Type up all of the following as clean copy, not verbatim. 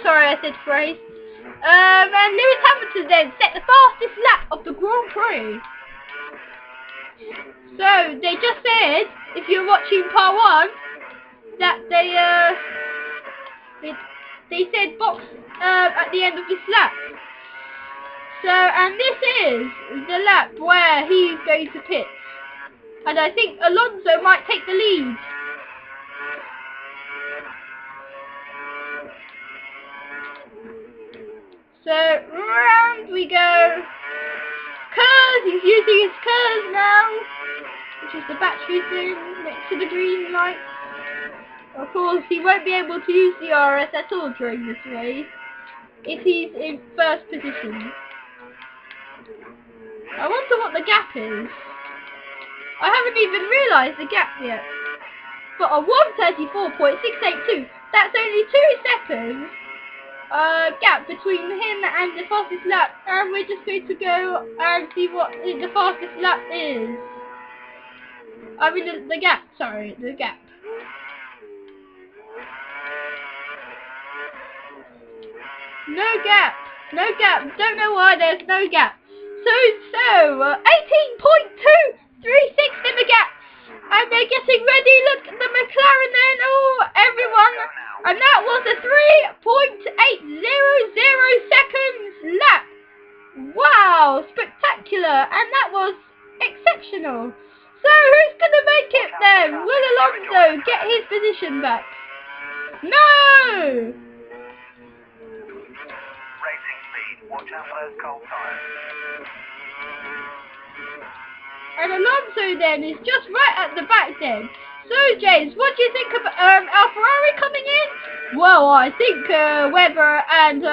sorry, I said phrase. And Lewis Hamilton then set the fastest lap of the Grand Prix. So they just said, if you're watching part 1, that they said box at the end of this lap. So, and this is the lap where he's going to pit. And I think Alonso might take the lead. So, round we go. Cars, he's using his cars now, which is the battery thing next to the green light. Of course, he won't be able to use the RS at all during this race if he's in first position. I wonder what the gap is. I haven't even realised the gap yet. But a 134.682, that's only 2 seconds gap between him and the fastest lap, and we're just going to go and see what the fastest lap is. I mean the gap, sorry, the gap. No gap, no gap, don't know why there's no gap. So 18.236 in the gap, and they're getting ready. Look at the McLaren then, oh everyone, and that was a 3.800 seconds lap. Wow, spectacular, and that was exceptional. So who's gonna make it then? Will Alonso get his position back? No! Racing speed, watch out for those cold tires. And Alonso then is just right at the back then. So James, what do you think of Ferrari coming in? Well, I think Webber and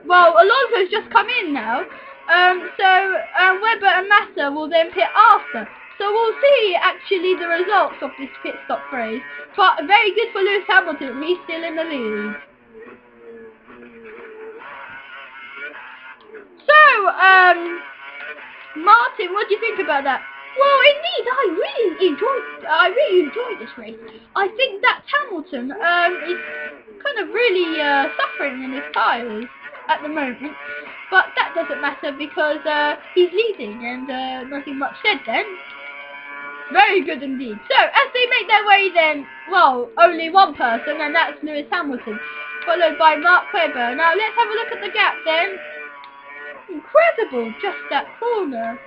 well, Alonso's just come in now. Webber and Massa will then pit after. So we'll see actually the results of this pit stop race. But very good for Lewis Hamilton, he's still in the lead. So, Martin, what do you think about that? Well, indeed, I really enjoyed this race. I think that Hamilton is kind of really suffering in his tyres at the moment, but that doesn't matter because he's leading and nothing much said then. Very good indeed. So, as they make their way then, well, only one person, and that's Lewis Hamilton, followed by Mark Webber. Now, let's have a look at the gap then. Incredible, just that corner.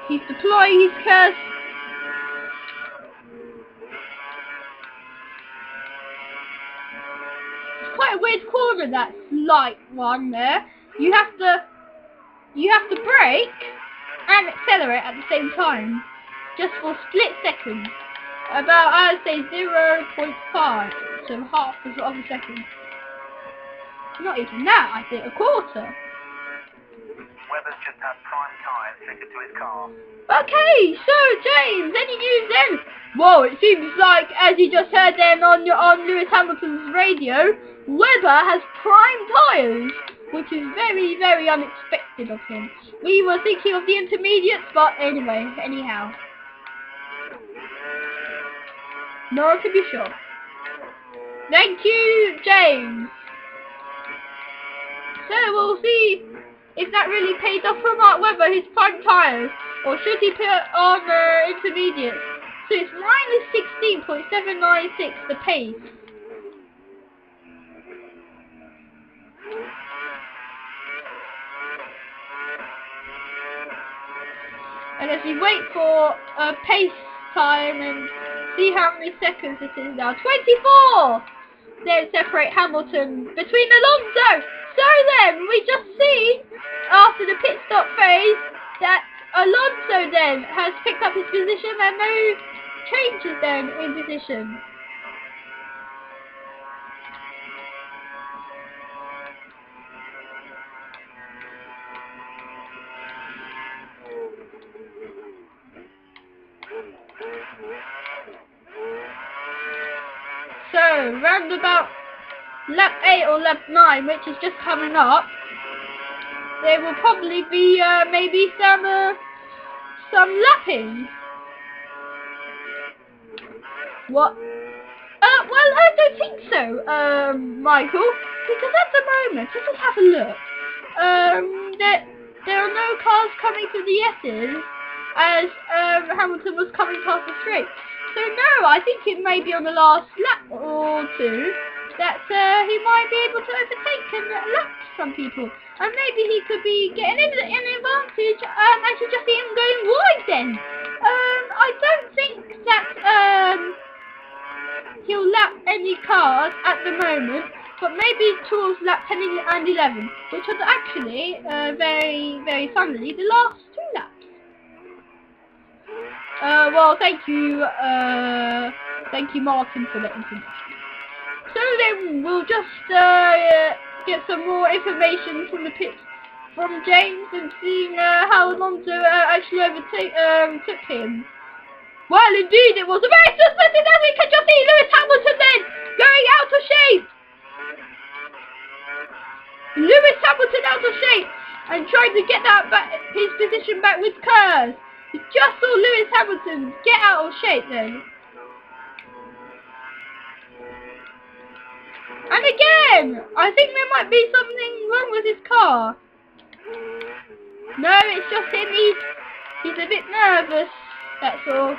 He's deploying his curse. It's quite a weird corner, that slight one there. You have to brake and accelerate at the same time, just for split seconds. About, I'd say 0.5, so half of a second. Not even that, I think a quarter. Webber's just had prime tyres fitted to his car. Okay, so James, any news then? Well, it seems like, as you just heard then on Lewis Hamilton's radio, Webber has prime tyres, which is very, very unexpected of him. We were thinking of the intermediates, but anyway, anyhow. No one can be sure. Thank you, James. So we'll see if that really paid off for Mark Webber, his prime tyres, or should he put on intermediates? So it's minus 16.796 the pace. And as we wait for pace time and see how many seconds it is now, 24! Then separate Hamilton between Alonso. So then, we just see, after the pit stop phase, that Alonso then has picked up his position and no changes then in position. So, round about lap 8 or lap 9, which is just coming up, there will probably be maybe some lapping. What? Well, I don't think so, Michael, because at the moment, let's just have a look. There are no cars coming to the S's as Hamilton was coming past the straight. So no, I think it may be on the last lap or two that he might be able to overtake and lap some people, and maybe he could be getting an advantage. As you just see him going wide. Then I don't think that he'll lap any cars at the moment, but maybe towards lap 10 and 11, which are actually very, very funnily the last two laps. Well, thank you, Martin, for that information. So then we'll just get some more information from the pits from James and seeing how Alonso actually took him. Well, indeed, it was a very suspended, as we can just see Lewis Hamilton then going out of shape. Lewis Hamilton out of shape and trying to get that back, his position back with Kerr. You just saw Lewis Hamilton get out of shape then. And again, I think there might be something wrong with his car. No, it's just him. He's a bit nervous. That's all.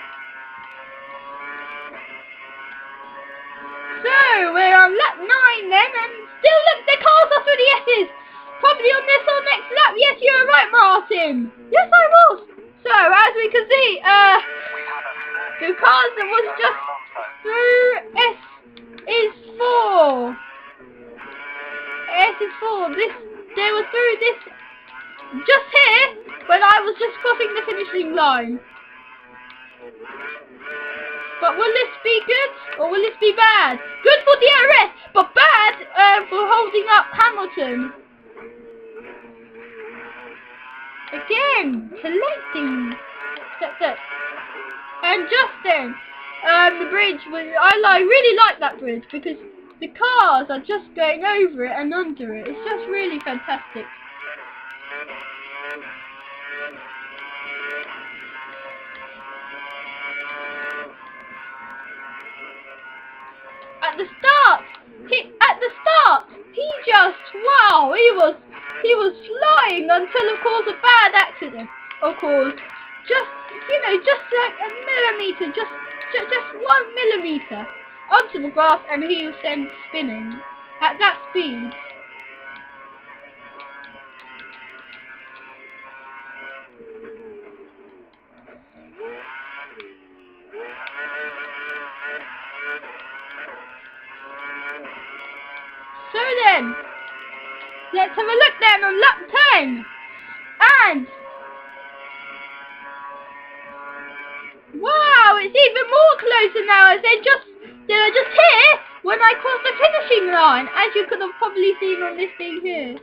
So we're on lap 9 then, and still look, the cars are through the S's. Probably on this or next lap. Yes, you were right, Martin. Yes, I was. So as we can see, the cars that was just through S is 4. S is 4. They were through this just here when I was just crossing the finishing line. But will this be good or will this be bad? Good for DRS, but bad for holding up Hamilton. Again, collecting. And just then, the bridge was. I really like that bridge because the cars are just going over it and under it. It's just really fantastic. At the start, he just, wow, he was flying until, of course, a bad accident, of course, just like a millimetre, just 1 millimetre onto the grass, and he was then spinning at that speed. So then, let's have a look then on lap 10, and wow, it's even more closer now, as they were just here when I crossed the finishing line, as you could have probably seen on this thing here.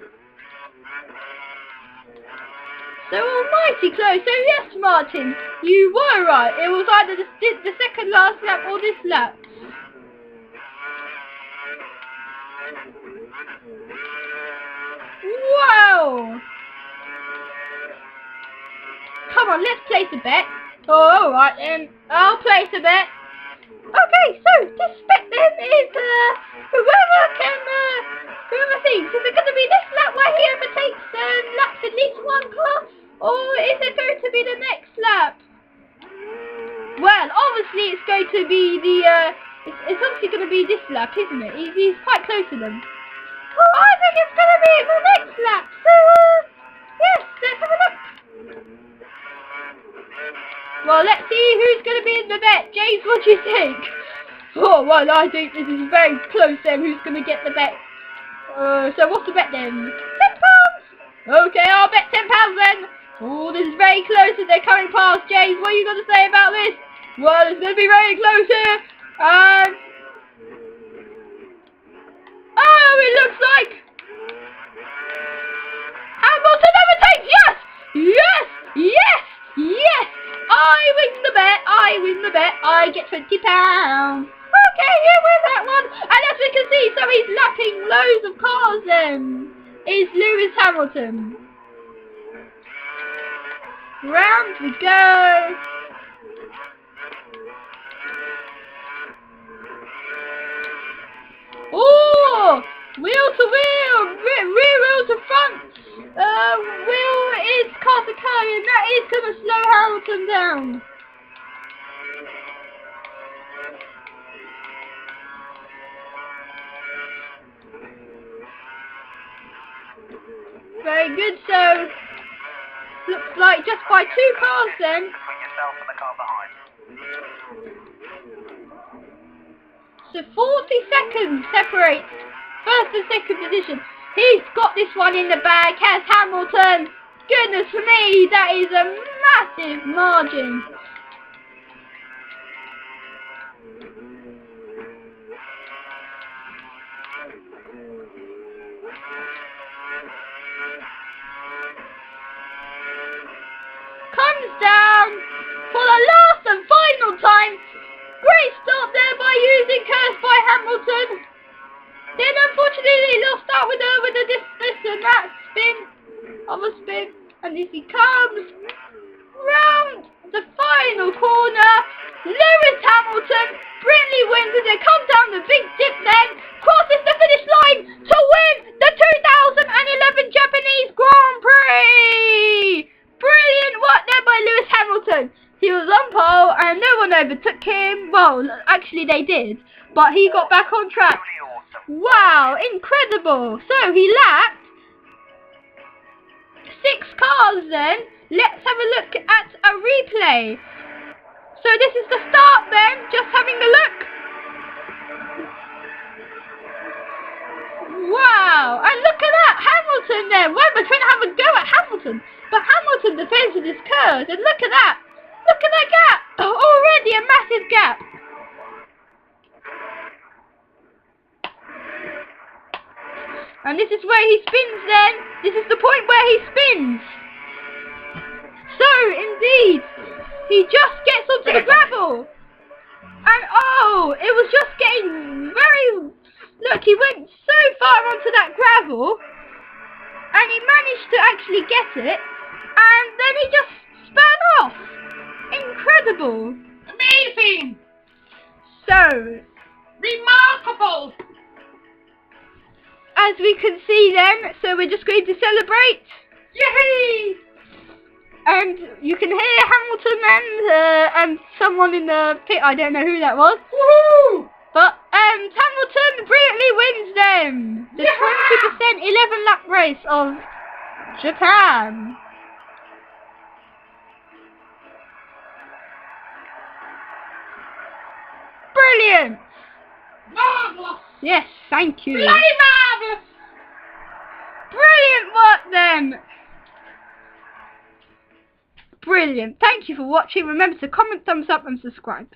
So almighty close. So yes, Martin, you were right. It was either the second last lap or this lap. Wow! Come on, let's place a bet. Oh, alright then. I'll place a bet. Okay, so this bet then is whoever thinks, is it going to be this lap where he overtakes laps at least one car, or is it going to be the next lap? Well, obviously it's going to be it's obviously going to be this lap, isn't it? He's quite close to them. Oh, I think it's going to be the next lap. So yes, let's have a look. Well, let's see who's going to be in the bet. James, what do you think? Oh, well, I think this is very close then. Who's going to get the bet? So what's the bet then? £10! Okay, I'll bet £10 then. Oh, this is very close as they're coming past. James, what are you going to say about this? Well, it's going to be very close here. Oh, it looks like Hamilton overtakes. Yes! Yes! Yes! Yes! I win the bet. I get £20. Okay, you win that one. And as we can see, so he's lapping loads of cars then. Is Lewis Hamilton. Round we go. Wheel to wheel, rear wheel to front. Wheel is Kasakari, and that is going to slow Hamilton down. Very good, so looks like just by 2 cars then. Between yourself and the car behind. So 40 seconds separates first and second position. He's got this one in the bag, has Hamilton. Goodness me, that is a massive margin. Comes down for the last and final time. Great start there by using Curse by Hamilton. Then unfortunately he lost out with the dismiss and that spin of a spin. And as he comes round the final corner, Lewis Hamilton brilliantly wins as they come down the big dip then, crosses the finish line to win the 2011 Japanese Grand Prix. Brilliant work there by Lewis Hamilton. He was on pole and no one overtook him. Well, actually they did, but he got back on track. Wow, incredible. So he lapped 6 cars then. Let's have a look at a replay. So this is the start then, just having a look. Wow, and look at that, Hamilton there. Why am I trying to have a go at Hamilton? But Hamilton defends with his curves, and look at that. Look at that gap! Already a massive gap. And this is where he spins then. This is the point where he spins. So, indeed, he just gets onto the gravel. And oh, it was just getting very... Look, he went so far onto that gravel. And he managed to actually get it. And then he just span off. Incredible. Amazing! So, Remarkable! as we can see then, so we're just going to celebrate. Yay! And you can hear Hamilton and someone in the pit, I don't know who that was. Woohoo! But Hamilton brilliantly wins them. The 20% 11 lap race of Japan. Brilliant! Marvellous! Yes, thank you. Bloody marvellous! Brilliant work then! Brilliant. Thank you for watching. Remember to comment, thumbs up and subscribe.